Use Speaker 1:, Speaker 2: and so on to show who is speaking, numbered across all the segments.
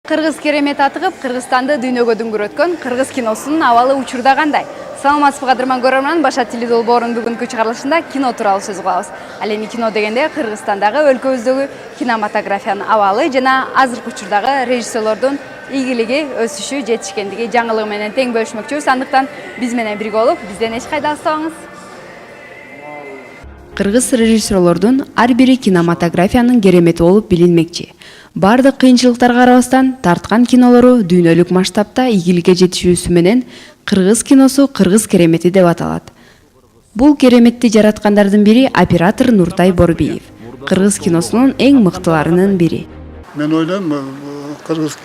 Speaker 1: Кыргыз керемет атыгып, Кыргызстанды дүйнөгө дүңгүрөткөн кыргыз киносунун абалы учурда кандай? Саламатсызбы кадырман көрөрман, Башат теледолбоорунун бүгүнкү чыгарылышында кино тууралуу сөз кылабыз. Ал эми кино дегенде Кыргызстандагы өлкөбүздөгү кинематографиянын абалы жана азыркы учурдагы режиссерлордун ийгилиги, өсүшү, жетишкендиги жаңылыгы менен тең бөлүшмөкчүбүз. Андыктан биз менен бирге болуп, бизден эч кайда алыстабаңыз. Кыргыз режиссерлордун ар бири кинематографиянын керемети болуп билинмекчи. Бардык кыйынчылыктарга карабастан тарткан кинолору дүйнөлүк масштабта ийгиликке жетишүүсү менен кыргыз киносу кыргыз керемети деп аталат. Бул кереметти жараткандардын бири оператор Нуртай Борбиев, кыргыз киносунун эң мыктыларынын бири.
Speaker 2: Мен ойлойм, кыргыз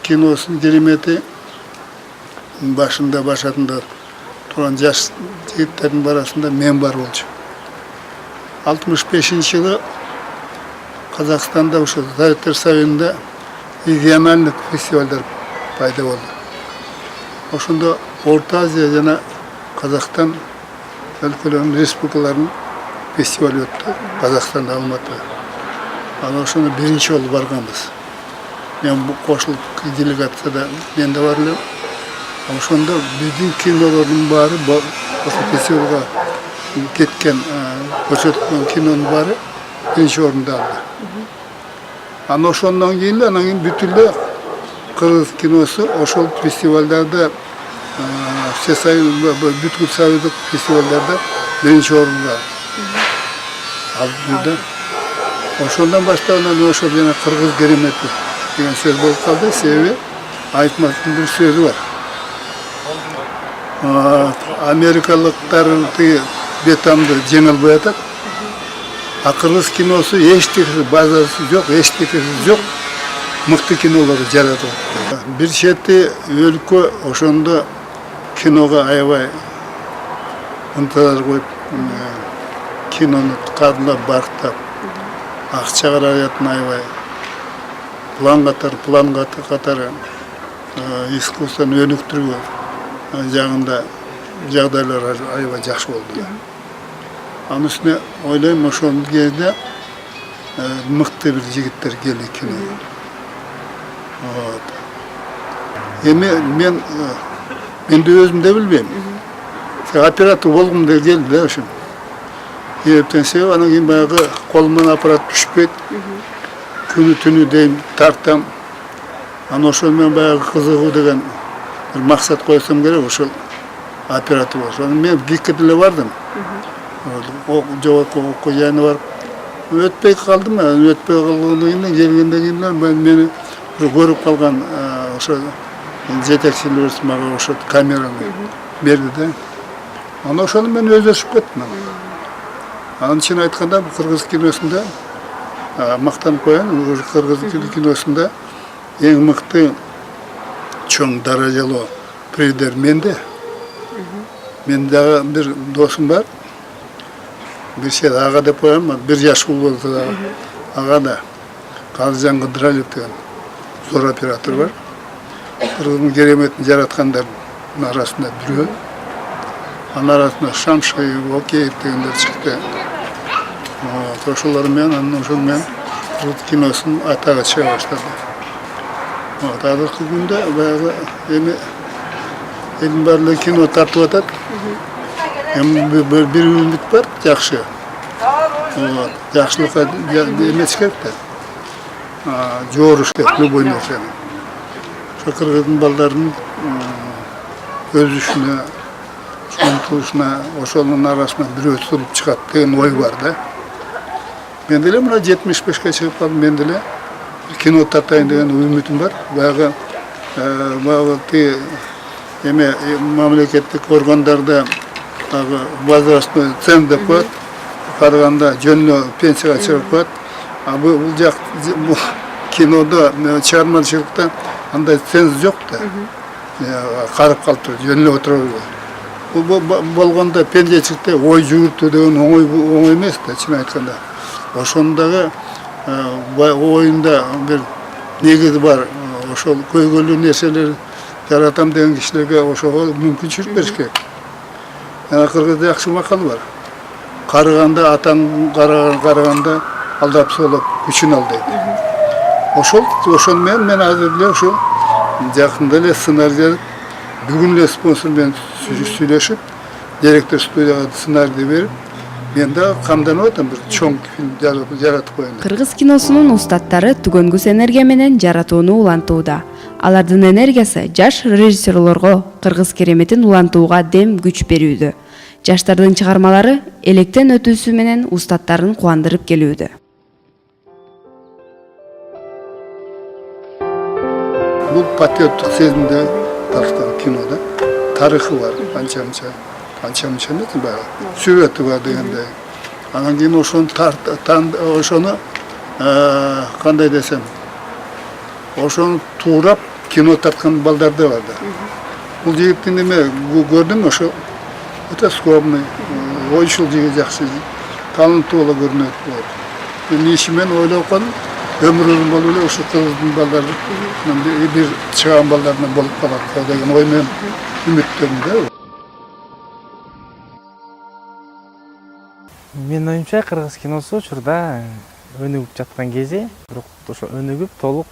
Speaker 2: киносунун керемети башында турган жаш жигиттердин арасында мен бар болчу. 65-жылы Казакстанда ошо Советтер Союзунда региональдык фестивалдар пайда болду. Ошондо Орто Азия жана Казакстан өлкөлөрүнүн республикаларынын фестивалы өттү Казакстанда, Алматыда. Анан ошондо биринчи жолу барганбыз. Мен кошулуп делегацияда мен да бар элем. Ошондо биздин кинолордун баары ошо фестивалга кеткен, көрсөткөн кинонун баары биринчи орунду алды. Анан ошондон кийин бүт эле кыргыз киносу ошол фестивалдарда, бүткүл союздук фестивалдарда биринчи орунга алды. Ошондон баштап ошол жана кыргыз керемети деген сөз болуп калды. Себеби айтмактын бир сөзү бар. Америкалыктар бетамды жеңилбей атат. А кыргыз киносу эчтекеси базасы жок, эчтекеси жок, мыкты кинолорду жаратып атты. Бир чети өлкө ошондо киного аябай ынталар коюп, кинону кадрлап барктап, акча каражатын аябай план катары искусствону өнүктүрүү жагында жагдайлар аябай жакшы болду. Анын үстүнө ойлойм, ошол кезде мыкты бир жигиттер келди киного. Эми мен да өзүм да билбейм. Оператор болгум деп келди да ошо. Себеби анан кийин баягы колуман аппарат түшпөйт. Күнү түнү дейм тартам. Анан ошол менен баягы кызыгуу деген бир максат койсом керек, ошол оператор болсо. Мен ГИКке деле бардым. Жогорку окуу жайына барып өтпөй калдым. Өтпөй калгандан кийин мени көрүп калган ошо жетекчилерибиз мага ошо камераны берди да. Анан ошону мен өздөшүп кеттим. Анан чын айтканда кыргыз киносунда мактанып коеюн, кыргыз киносунда эң мыкты чоң даражалуу пирдер менде. Мен дагы бир досум бар. Бир шет ага деп коем, 1 жаш ул болсо да ага да Казжан Кыдыралиев деген зор оператор бар. Кыргыздын кереметин жараткандардын арасында бирөө. Анын арасында Шамши, Океев дегендер чыкты. Ошолор менен анан ошол менен кыргыз киносунун атагы чыга баштады. Азыркы күндө баягы элдин баары кино тартып атат. Бир үмүт бар, жакшы. Жакшылыкка эмес керек да. Жоруш керек любой нерсени. Ошо кыргыздын балдарынын өсүшүнө, умтулушуна, ошонун арасынан бирөө туруп чыгат деген ой бар да. Мен деле мына 75ке чыгып калдым, мен деле кино тартайын деген үмүтүм бар. Баягы мамлекеттик органдарда возрастной цен деп коет, караганда жөнүнө пенсияга чыгып коет. Бул жак кинодо, чыгармачылыкта андай ценз жок да. Карып калып туруп, жөнүнө отуруп. Бул болгондо пенсиячылыкта ой жүгүртүү деген оңой эмес да, чын айтканда. Ошондогу оюнда бир негизи бар. Ошол көйгөйлүү нерселер жаратам деген кишилерге ошого мүмкүнчүлүк бериш керек. Кыргызда жакшы макал бар. Карыганда атаң караганда алдап солоп күчүн ал дейт. ошону менен мен азыр эле ошо жакында эле сценарий бүгүн эле спонсор менен сүйлөшүп директор студияга сценарийди берип мен да камданып атам бир чоң фильм жаратып коеюн.
Speaker 1: Кыргыз киносунун устаттары түгөнгүс энергия менен жаратууну улантууда. Алардын энергиясы жаш режиссерлорго кыргыз кереметин улантууга дем күч берүүдө. Жаштардын чыгармалары электен өтүүсү менен устаттарын кубандырып келүүдө.
Speaker 2: Бул патриоттук сезимди тарткан кинода тарыхы бар, анча эмес баягы сүрөтү бар дегендей. Анан кийин ошону кандай десем, ошону туурап кино тарткан балдар да бар да. Бул жигиттин эме көрдүм, ошо өтө скромный, ойчул жигит, жакшы, таланттуу боло көрүнөт болот. Мен ишимен ойлоп калдым, өмүрүм болуп эле ошо кыргыздын балдары бир чыган балдарынан болуп калат деген ой менен үмүттөнүм да.
Speaker 3: Мен оюмча кыргыз киносу учурда өнүгүп жаткан кези, бирок ошо өнүгүп толук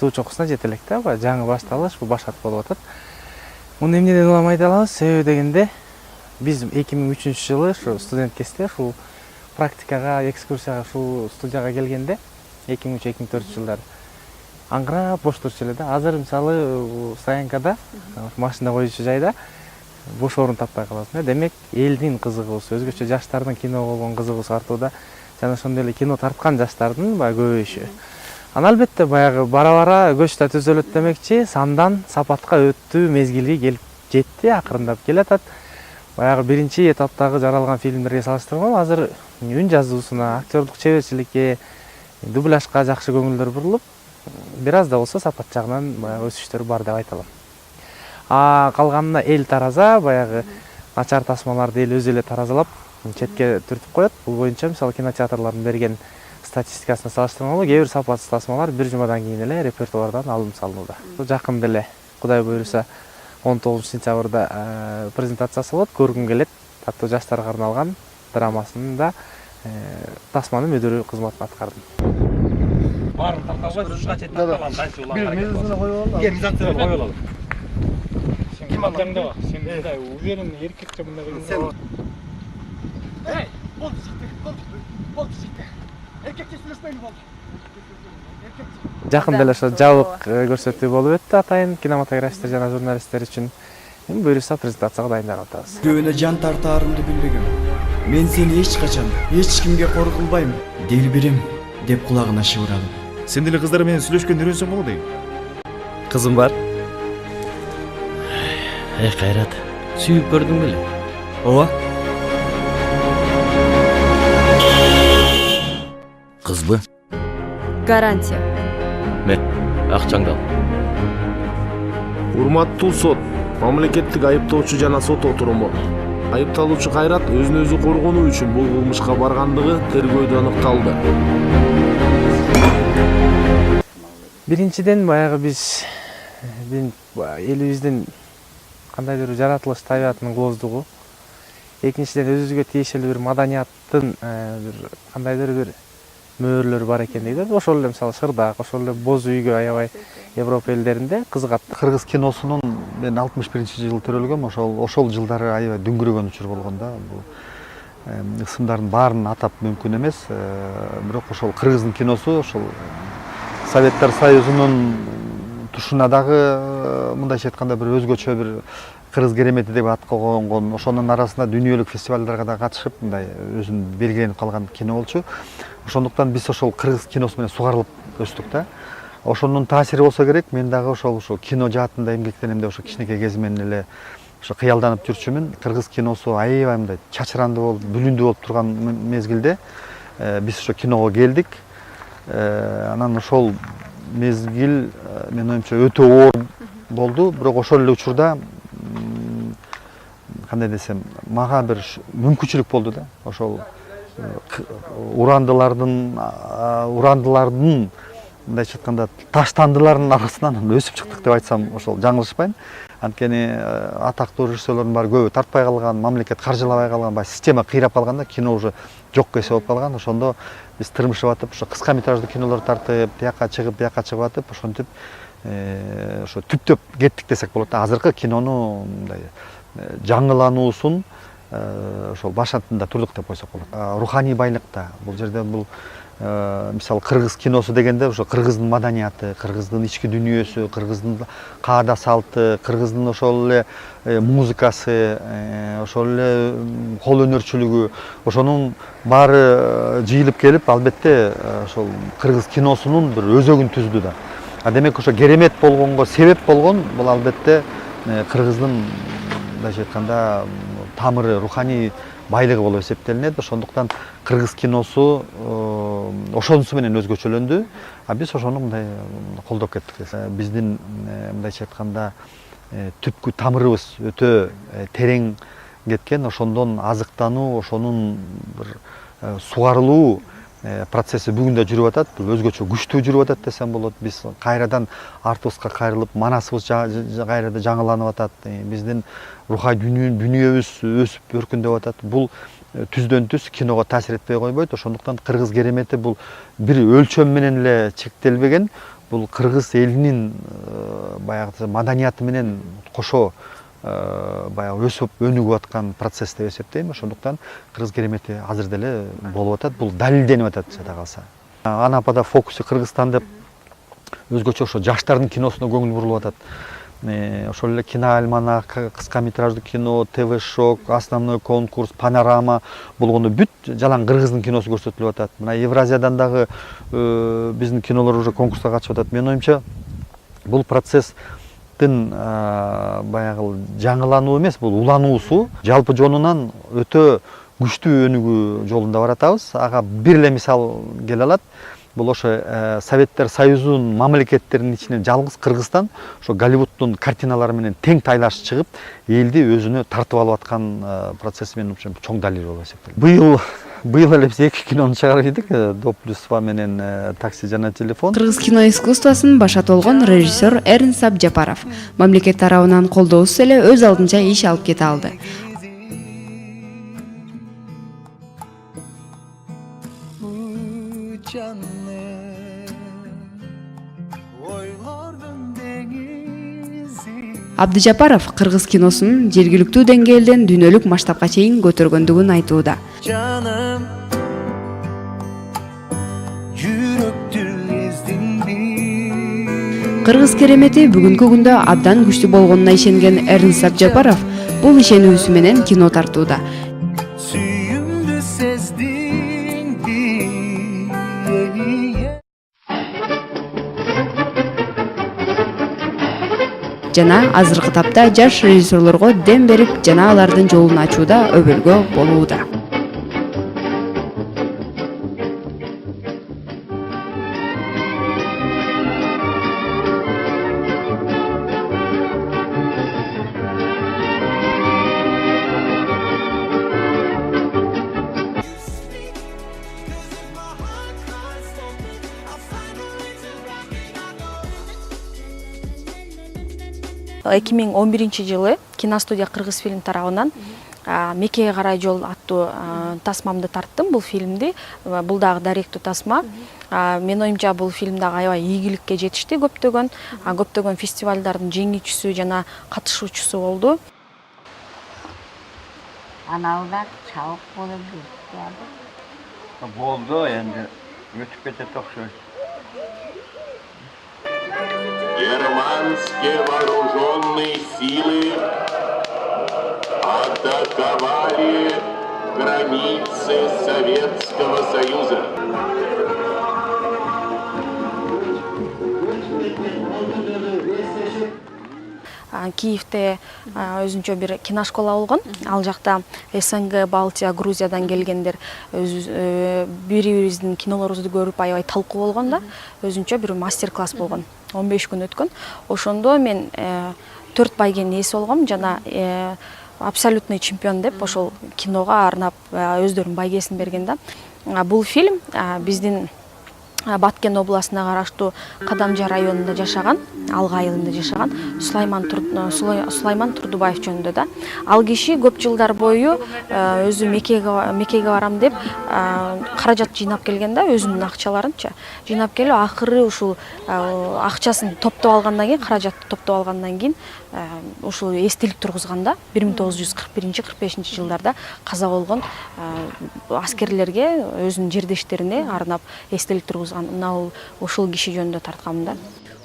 Speaker 3: туу чокусуна жете элек да, жаңы башталыш, бул башат болуп атат. Муну эмнеден улам айта алабыз? Себеби дегенде биз 2003 жылы ушу студент кезде ушул практикага, экскурсияга ушул студияга келгенде 2003-2004 жылдары аңгырап бош турчу эле да. Азыр мисалы стоянкада машина коюучу жайда бош орун таппай каласың. Демек, элдин кызыгуусу, өзгөчө жаштардын киного болгон кызыгуусу артууда, жана ошондой эле кино тарткан жаштардын көбөйүшү. Ана албетте баягы бара-бара көч да түзөлөт демекчи, сандан сапатка өттүү мезгили келип жетти, акырындап келатат. Баягы биринчи этаптагы жаралган фильмдерге салыштырганда азыр үн жазуусуна, актерлук чеберчиликке, дубляжга жакшы көңүлдөр бурулуп, бир аз да болсо сапат жагынан баягы өсүштөр бар деп айта алам. Калганына эл тараза, баягы начар тасмаларды эл өзү эле таразалап, четке түртүп коет. Бул боюнча мисалы кинотеатрлардын берген статистикасына салыштырганда, кээ бир сапатсыз тасмалар бир жумадан кийин эле репертуардан алынып салынууда. Жакында эле, Кудай буйруса, 19 сентябрда презентациясы болот, көргүм келет. Таттуу жаштарга арналган драмасында тасманын мүдүрү кызматын аткардым.
Speaker 4: Барын тартабай, ушуга чейин тарталган канча улам. Бир мезгилине коюп алалы. Мизатсына коюп алалы. Ким аңдаңда бар? Сен мындай уверенный эркекче мындай коюп. Эй, болду чыкты. Болду чыкты. Эркекче сүйлөшпөйлү болду.
Speaker 3: Жакында эле ошо жабык көрсөтүү болуп өттү атайын кинематографисттер жана журналисттер үчүн. Эми буюрса презентацияга дайындалып атабыз.
Speaker 5: Бирөөнө жан тартаарымды билбегем. Мен сени эч качан эч кимге кор кылбайм. Делбирим деп кулагына шыбырадым.
Speaker 4: Сен деле кыздар менен сүйлөшкөндө үйрөнсөң болот дейм.
Speaker 6: Кызым бар. Кайрат, сүйүп көрдүң беле?
Speaker 5: Ооба.
Speaker 6: Кызбы?
Speaker 7: Гарантия.
Speaker 6: Акчаңды ал.
Speaker 8: Урматтуу сот, мамлекеттик айыптоочу жана сот отуруму. Айыпталуучу Кайрат өзүн өзү коргонуу үчүн бул кылмышка баргандыгы тергөөдө аныкталды.
Speaker 3: Биринчиден баягы биз элибиздин кандайдыр жаратылыш табиятынын кооздугу. Экинчиден өзүбүзгө тиешелүү бир маданияттын кандайдыр бир мөөрлөр бар экен дейт. Ошол эле мисалы Шырдак, ошол эле Боз үйгө аябай Европа элдеринде кызыгат.
Speaker 9: Кыргыз киносунун мен 61-жылы төрөлгөм, ошол жылдары аябай дүңгүрөгөн учур болгон да. Бул ысымдардын баарын атап мүмкүн эмес, бирок ошол кыргыздын киносу ошол Советтер Союзунун тушуна дагы мындайча айтканда бир өзгөчө бир кыргыз керемети деп ат койгон, ошонун арасында дүйнөлүк фестивалдарга да катышып, мындай өзүн белгиленип калган кино болчу. Ошондуктан биз ошол кыргыз киносу менен сугарылып өстүк да. Ошонун таасири болсо керек, мен дагы ошол кино жаатында эмгектенем деп ошо кичинекей кезимен эле ошо кыялданып жүрчүмүн. Кыргыз киносу аябай мындай чачырандуу болуп, бүлүндүү болуп турган мезгилде биз ошо киного келдик. Анан ошол мезгил мен оюмча өтө оор болду, бирок ошол эле учурда кандай десем, мага бир мүмкүнчүлүк болду да. Ошол урандылардын мындайча айтканда таштандылардын арасынан өсүп чыктык деп айтсам ошол жаңылышпайм. Анткени атактуу режиссерлордун баары көбү тартпай калган, мамлекет каржылабай калган, баягы система кыйрап калганда кино уже жок кесе болуп калган. Ошондо биз тырмышып атып, ошо кыска метраждуу кинолор тартып, бияка чыгып атып, ошентип ошо түптөп кеттик десек болот. Азыркы кинону мындай жаңылануусун ошол башатында турдук деп койсок болот. Руханий байлыкта бул жерде бул мисалы кыргыз киносу дегенде ошо кыргыздын маданияты, кыргыздын ички дүйнөсү, кыргыздын каада салты, кыргыздын ошол эле музыкасы, ошол эле кол өнөрчүлүгү, ошонун баары жыйылып келип, албетте ошол кыргыз киносунун бир өзөгүн түздү да. Демек ошо керемет болгонго себеп болгон бул албетте кыргыздын мындайча айтканда тамыры, руханий байлыгы болуп эсептелинет. Ошондуктан кыргыз киносу ошонусу менен өзгөчөлөндү. Биз ошону мындай колдоп кеттик. Биздин мындайча айтканда түпкү тамырыбыз өтө терең кеткен, ошондон азыктануу, ошонун бир сугарылуу процесси бүгүн да жүрүп атат. Бул өзгөчө күчтүү жүрүп атат десем болот. Биз кайрадан артыбызга кайрылып, манасыбыз кайрадан жаңыланып атат. Биздин рухай дүнүйөбүз өсүп өркүндөп атат. Бул түздөн түз киного таасир этпей койбойт. Ошондуктан кыргыз керемети бул бир өлчөм менен эле чектелбеген. Бул кыргыз элинин баягы маданияты менен кошо баягы өсүп өнүгүп аткан процесс деп эсептейм. Ошондуктан кыргыз керемети азыр деле болуп атат. Бул далилденип атат жада калса. Анапада фокусу Кыргызстан деп өзгөчө ошо жаштардын киносуна көңүл бурулуп атат. Ошол эле киноальманах, кыска метраждуу кино, ТВ-шок, основной конкурс, панорама болгондо бүт жалаң кыргыздын киносу көрсөтүлүп атат. Мына Евразиядан дагы биздин кинолор уже конкурска катышып атат. Менин оюмча бул процесстин баягы жаңылануу эмес, бул улануусу жалпы жонунан өтө күчтүү өнүгүү жолунда баратабыз. Ага бир эле мисал келе алат. Бул ошо Советтер Союзунун мамлекеттеринин ичинен жалгыз Кыргызстан ошо Голливуддун картиналары менен тең тайлашып чыгып, элди өзүнө тартып алып аткан процесс менин оюмча чоң далил болуп эсептелет. Быйыл эле биз 2 кинону чыгарып ийдик, Доплюсва менен Такси жана телефон.
Speaker 1: Кыргыз кино искусствосун башат болгон режиссер Эрнст Абджапаров мамлекет тарабынан колдоосуз эле өз алдынча иш алып кете алды. Абдыжапаров кыргыз киносунун жергиликтүү деңгээлден дүйнөлүк масштабка чейин көтөргөндүгүн айтууда. Кыргыз керемети бүгүнкү күндө абдан күчтүү болгонуна ишенген Эрнст Абджапаров бул ишенүүсү менен кино тартууда. Жана азыркы тапта жаш режиссерлорго дем берип, жана алардын жолун ачууда өбөлгө болууда.
Speaker 7: Эки миң 11-жылы киностудия Кыргыз фильм тарабынан Мекеге карай жол аттуу тасмамды тарттым бул фильмди. Бул дагы даректүү тасма. Мен оюмча бул фильм дагы аябай ийгиликке жетишти көптөгөн фестивалдардын жеңүүчүсү жана катышуучусу болду.
Speaker 10: Аналар чабык болуп
Speaker 9: Болду, энди өтүп кетет окшойт.
Speaker 11: Германские вооруженные силы атаковали границы Советского Союза.
Speaker 7: Киевте өзүнчө бир киношкола болгон. Ал жакта СНГ, Балтия, Грузиядан келгендер бири-бирибиздин кинолорубузду көрүп аябай талкуу болгон да. Өзүнчө бир мастер-класс болгон. 15 күн өткөн. Ошондо мен 4 байгенин ээси болгом жана абсолютный чемпион деп ошол киного арнап өздөрүнүн байгесин берген да. Бул фильм биздин Баткен областына караштуу Кадамжа районунда жашаган, Алга айылында жашаган Сулайман Турдубаев жөнүндө да. Ал киши көп жылдар бою өзү Меккеге барам деп каражат жыйнап келген да, өзүнүн акчаларынча жыйнап келип, акыры ушул акчасын топтоп алгандан кийин, каражатты топтоп алгандан кийин ушул эстелик тургузганда 1941-45 жылдарда каза болгон аскерлерге, өзүнүн жердештерине арнап эстелик тургузган. Ушул киши жөнүндө тартканмын да.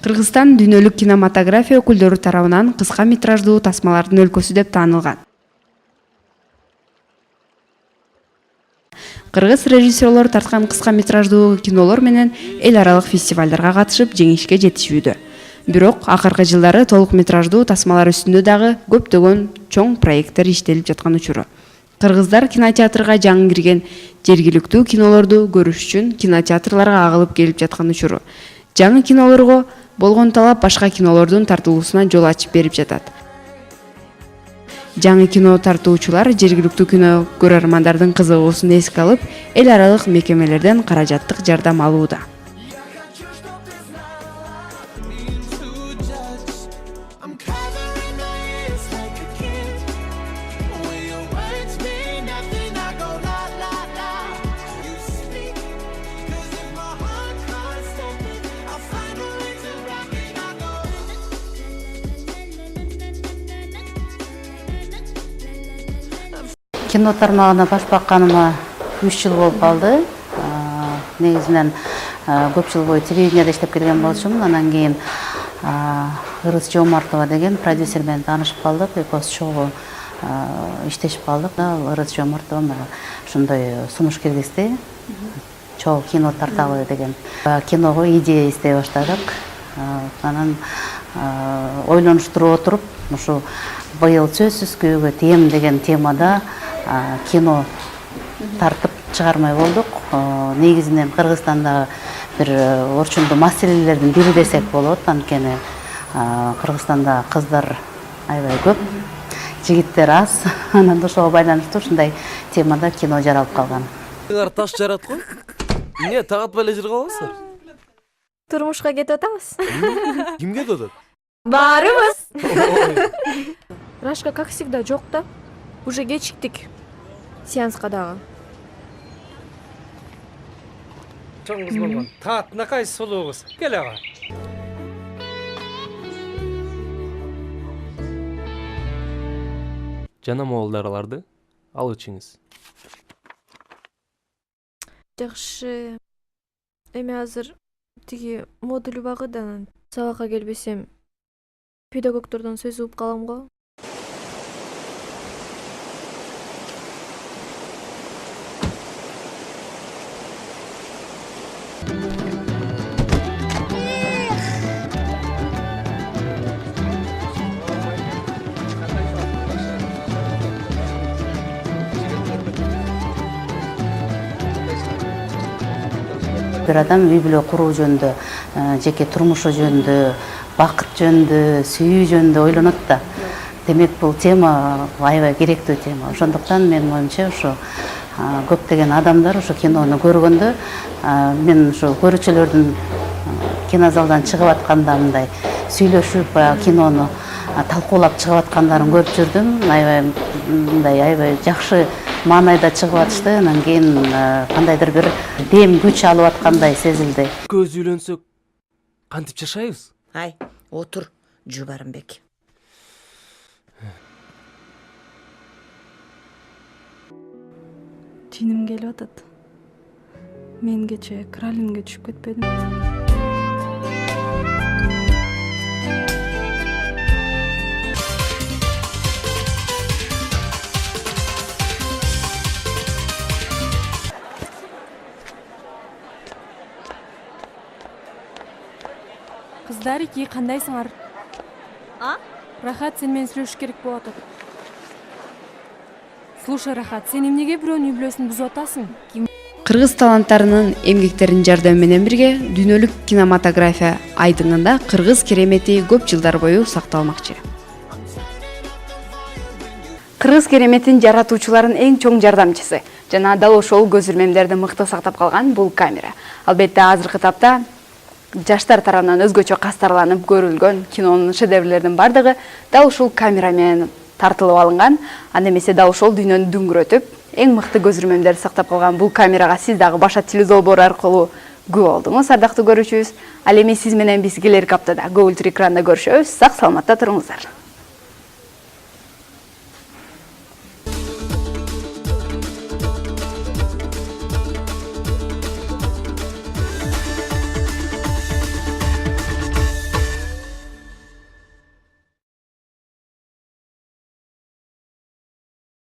Speaker 1: Кыргызстан дүйнөлүк кинематография өкүлдөрү тарабынан кыска метраждуу тасмалардын өлкөсү деп таанылган. Кыргыз режиссерлору тарткан кыска метраждуу кинолор менен эл аралык фестивалдарга катышып, жеңишке жетишүүдө. Бирок акыркы жылдары толук метраждуу тасмалар үстүндө дагы көптөгөн чоң проекттер иштелип жаткан учуру. Кыргыздар кинотеатрга жаңы кирген жергиликтүү кинолорду көрүш үчүн кинотеатрларга агылып келип жаткан учуру. Жаңы кинолорго болгон талап башка кинолордун тартылуусуна жол ачып берип жатат. Жаңы кино тартуучулар жергиликтүү кино көрөрмандардын кызыгуусун эске алып, эл аралык мекемелерден каражаттык жардам алууда.
Speaker 10: Кино тармагына баш бакканыма 3 жыл болуп калды. Негизинен көп жыл бою телевиденияда иштеп келген болчумун. Анан кийин Ырыс Жомартова деген продюсер менен таанышып калдык. Экөөбүз чогуу иштешип калдык. Ырыс Жомартова мага ошондой сунуш киргизди. Чогуу кино тартабы деген. Киного идея издей баштадык. Анан ойлонуштуруп отуруп, ушу быйыл сөзсүз күйөөгө тием деген темада кино тартып чыгармай болдук. Негизинен Кыргызстанда бир орчундуу маселелердин бири десек болот. Анткени Кыргызстанда кыздар аябай көп, жигиттер аз. Анан ошого байланыштуу ушундай темада кино жаралып калган.
Speaker 6: Таш жарат го. Эмне тагатпай эле жүрүп каласыздар?
Speaker 7: Турмушка кетип атабыз.
Speaker 6: Ким кетип атат?
Speaker 7: Баарыбыз. Рашка, как всегда, жок да. Уже кечиктик. Сеанска дагы.
Speaker 4: Чоң кыз болгон. Таатынакай сулуу кыз. Кел ага.
Speaker 6: Жана молдараларды алып өчүңүз.
Speaker 7: Жакшы. Эми азыр тиги модуль убагыдан сабакка келбесем педагогдордон сөз угуп калам го.
Speaker 10: Бир адам үй бүлө куруу жөнүндө, жеке турмушу жөнүндө, бакыт жөнүндө, сүйүү жөнүндө ойлонот да. Демек бул тема аябай керектүү тема. Ошондуктан менин оюмча ушу көптөгөн адамдар ушу кинону көргөндө, мен ушу көрүүчүлөрдүн кинозалдан чыгып атканда мындай сүйлөшүп, кинону талкуулап чыгып аткандарын көрүп жүрдүм. Аябай жакшы маанайда чыгып атышты. Анан кийин кандайдыр бир дем күч алып аткандай сезилди.
Speaker 6: Көз үйлөнсөк кантип жашайбыз?
Speaker 12: Ай, отур, Жубарымбек.
Speaker 7: Жиним келип атат. Мен кече Кралинге түшүп кетпедим. Кыздар, ики, кандайсыңар? Рахат, сен менен сүйлөшүш керек болуп атат. Слушай, Рахат, сен эмнеге бирөөнүн үй бүлөсүн бузуп атасың?
Speaker 1: Кыргыз таланттарынын эмгектеринин жардамы менен бирге дүйнөлүк кинематография айдыңында кыргыз керемети көп жылдар бою сакталмакчы. Кыргыз кереметин жаратуучулардын эң чоң жардамчысы жана дал ошол көзүрмемдерди мыкты сактап калган бул камера. Албетте азыркы тапта жаштар тарабынан өзгөчө кастарланып көрүлгөн кинонун шедеврлеринин бардыгы дал ушул камера менен тартылып алынган. Анда эмесе дал ошол дүйнөнү дүңгүрөтүп, эң мыкты көзүрмемдерди сактап калган бул камерага сиз дагы Башат теледолбоору аркылуу күбө болдуңуз, ардактуу көрүүчүбүз. Ал эми сиз менен биз келерки аптада Gold экранда көрүшөбүз. Сак саламатта туруңуздар.